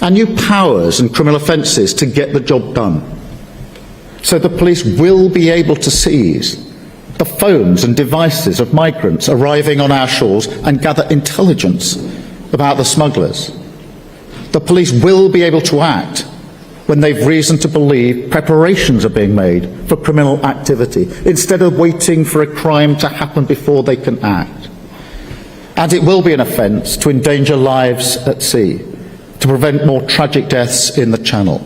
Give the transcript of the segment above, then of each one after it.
and new powers and criminal offences to get the job done. So the police will be able to seize the phones and devices of migrants arriving on our shores and gather intelligence about the smugglers. The police will be able to act when they've reason to believe preparations are being made for criminal activity, instead of waiting for a crime to happen before they can act. And it will be an offence to endanger lives at sea, to prevent more tragic deaths in the Channel.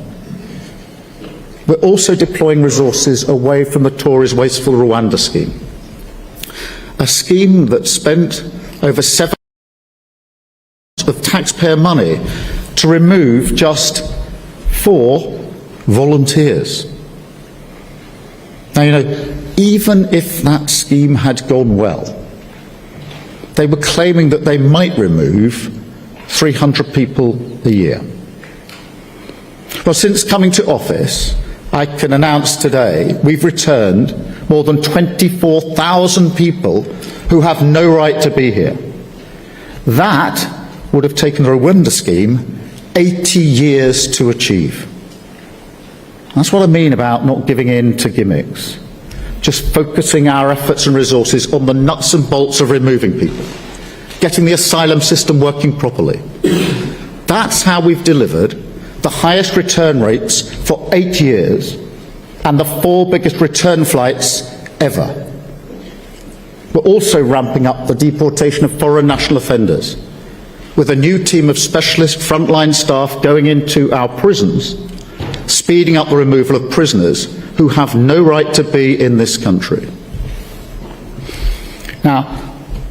We're also deploying resources away from the Tories' wasteful Rwanda scheme, a scheme that spent over £7 billion of taxpayer money to remove just 4 volunteers. Now, you know, even if that scheme had gone well, they were claiming that they might remove 300 people a year. Well, since coming to office, I can announce today we've returned more than 24,000 people who have no right to be here. That would have taken the Rwanda scheme 80 years to achieve. That's what I mean about not giving in to gimmicks. Just focusing our efforts and resources on the nuts and bolts of removing people, getting the asylum system working properly. That's how we've delivered the highest return rates for 8 years and the 4 biggest return flights ever. We're also ramping up the deportation of foreign national offenders, with a new team of specialist frontline staff going into our prisons, speeding up the removal of prisoners who have no right to be in this country. Now,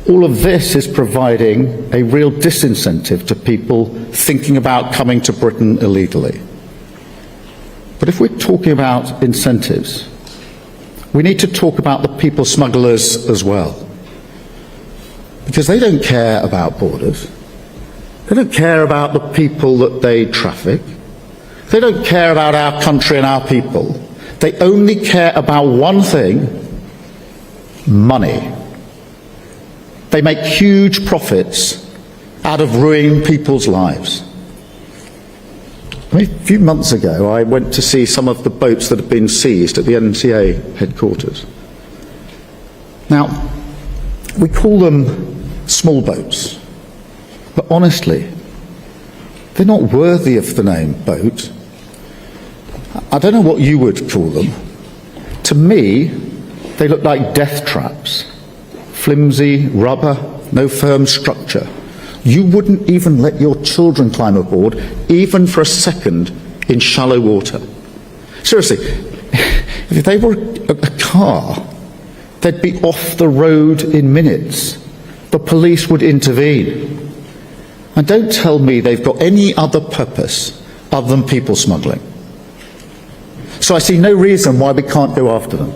all of this is providing a real disincentive to people thinking about coming to Britain illegally. But if we're talking about incentives, we need to talk about the people smugglers as well. Because they don't care about borders. They don't care about the people that they traffic. They don't care about our country and our people. They only care about one thing: money. They make huge profits out of ruining people's lives. A few months ago, I went to see some of the boats that have been seized at the NCA headquarters. Now, we call them small boats, but honestly, they're not worthy of the name boat. I don't know what you would call them. To me, they look like death traps. Flimsy, rubber, no firm structure. You wouldn't even let your children climb aboard, even for a second, in shallow water. Seriously, if they were a car, they'd be off the road in minutes. The police would intervene. And don't tell me they've got any other purpose other than people smuggling. So I see no reason why we can't go after them.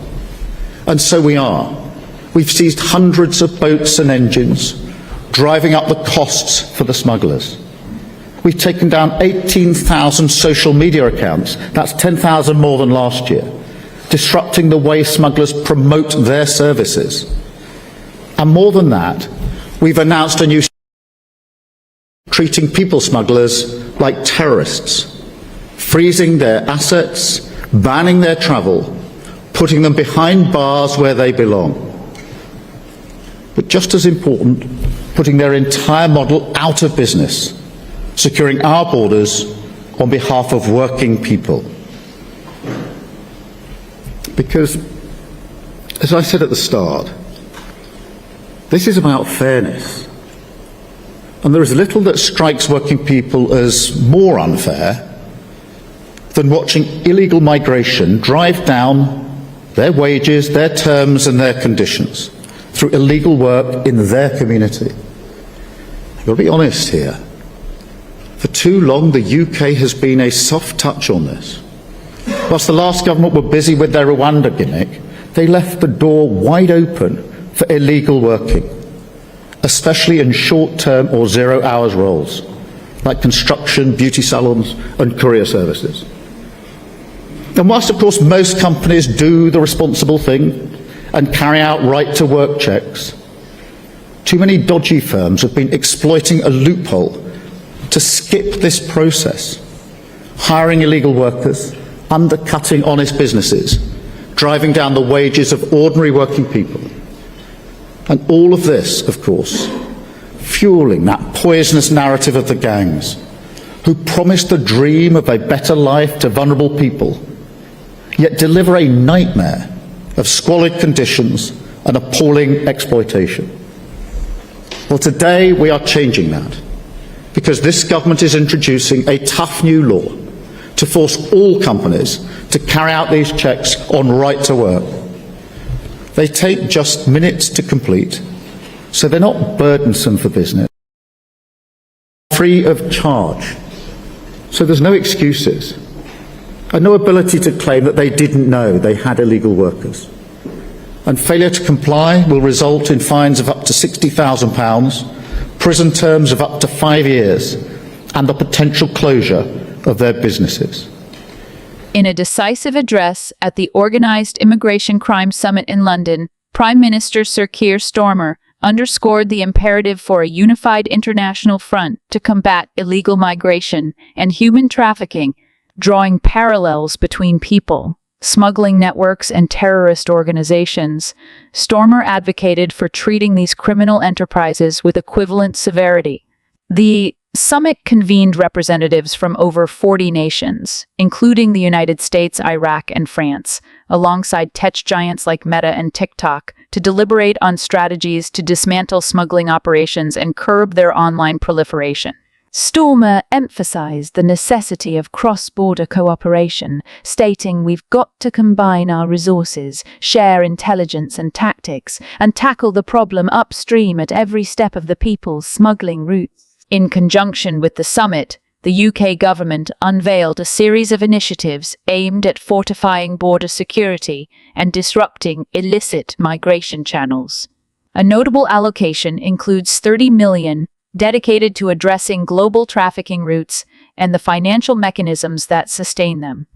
And so we are. We've seized hundreds of boats and engines, driving up the costs for the smugglers. We've taken down 18,000 social media accounts. That's 10,000 more than last year, disrupting the way smugglers promote their services. And more than that, we've announced a new treating people smugglers like terrorists, freezing their assets, banning their travel, putting them behind bars where they belong. But just as important, putting their entire model out of business, securing our borders on behalf of working people. Because, as I said at the start, this is about fairness. And there is little that strikes working people as more unfair than watching illegal migration drive down their wages, their terms and their conditions through illegal work in their community. I've got to be honest here. For too long, the UK has been a soft touch on this. Whilst the last government were busy with their Rwanda gimmick, they left the door wide open for illegal working, especially in short-term or zero-hours roles, like construction, beauty salons and courier services. And whilst, of course, most companies do the responsible thing and carry out right-to-work checks, too many dodgy firms have been exploiting a loophole to skip this process, hiring illegal workers, undercutting honest businesses, driving down the wages of ordinary working people. And all of this, of course, fueling that poisonous narrative of the gangs, who promise the dream of a better life to vulnerable people, yet deliver a nightmare of squalid conditions and appalling exploitation. Well, today we are changing that, because this government is introducing a tough new law to force all companies to carry out these checks on right to work. They take just minutes to complete, so they're not burdensome for business, free of charge. So there's no excuses and no ability to claim that they didn't know they had illegal workers. And failure to comply will result in fines of up to £60,000, prison terms of up to 5 years, and the potential closure of their businesses. In a decisive address at the Organised Immigration Crime Summit in London, Prime Minister Sir Keir Starmer underscored the imperative for a unified international front to combat illegal migration and human trafficking, drawing parallels between people, smuggling networks, and terrorist organizations. Starmer advocated for treating these criminal enterprises with equivalent severity. The summit convened representatives from over 40 nations, including the United States, Iraq, and France, alongside tech giants like Meta and TikTok, to deliberate on strategies to dismantle smuggling operations and curb their online proliferation. Starmer emphasized the necessity of cross-border cooperation, stating we've got to combine our resources, share intelligence and tactics, and tackle the problem upstream at every step of the people's smuggling routes. In conjunction with the summit, the UK government unveiled a series of initiatives aimed at fortifying border security and disrupting illicit migration channels. A notable allocation includes £30 million dedicated to addressing global trafficking routes and the financial mechanisms that sustain them.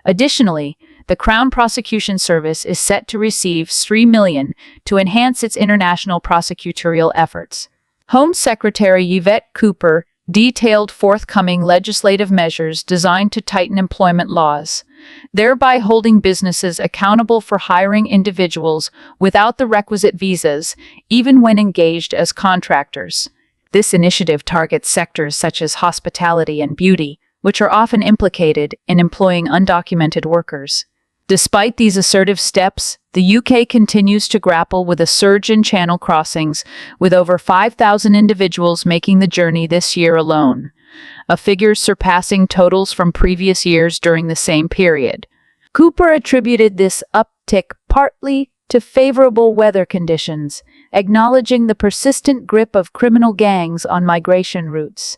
Additionally, the Crown Prosecution Service is set to receive £3 million to enhance its international prosecutorial efforts. Home Secretary Yvette Cooper detailed forthcoming legislative measures designed to tighten employment laws, thereby holding businesses accountable for hiring individuals without the requisite visas, even when engaged as contractors. This initiative targets sectors such as hospitality and beauty, which are often implicated in employing undocumented workers. Despite these assertive steps, the UK continues to grapple with a surge in channel crossings, with over 5,000 individuals making the journey this year alone, a figure surpassing totals from previous years during the same period. Cooper attributed this uptick partly to favorable weather conditions, acknowledging the persistent grip of criminal gangs on migration routes.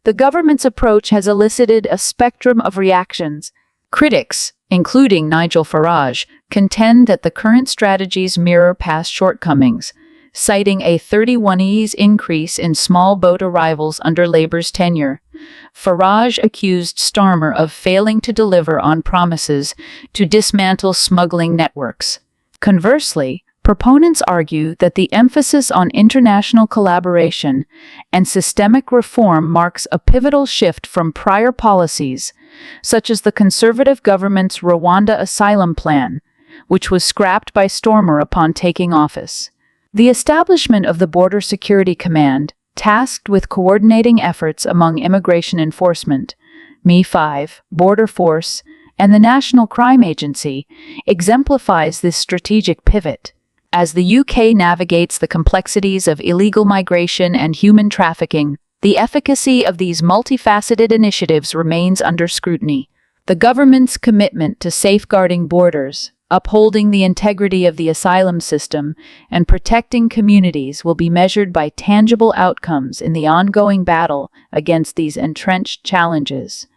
The government's approach has elicited a spectrum of reactions. Critics, including Nigel Farage, contend that the current strategies mirror past shortcomings, citing a 31% increase in small boat arrivals under Labour's tenure. Farage accused Starmer of failing to deliver on promises to dismantle smuggling networks. Conversely, proponents argue that the emphasis on international collaboration and systemic reform marks a pivotal shift from prior policies, such as the Conservative government's Rwanda asylum plan, which was scrapped by Starmer upon taking office. The establishment of the Border Security Command, tasked with coordinating efforts among immigration enforcement, MI5, Border Force, and the National Crime Agency, exemplifies this strategic pivot. As the UK navigates the complexities of illegal migration and human trafficking, the efficacy of these multifaceted initiatives remains under scrutiny. The government's commitment to safeguarding borders, upholding the integrity of the asylum system, and protecting communities will be measured by tangible outcomes in the ongoing battle against these entrenched challenges.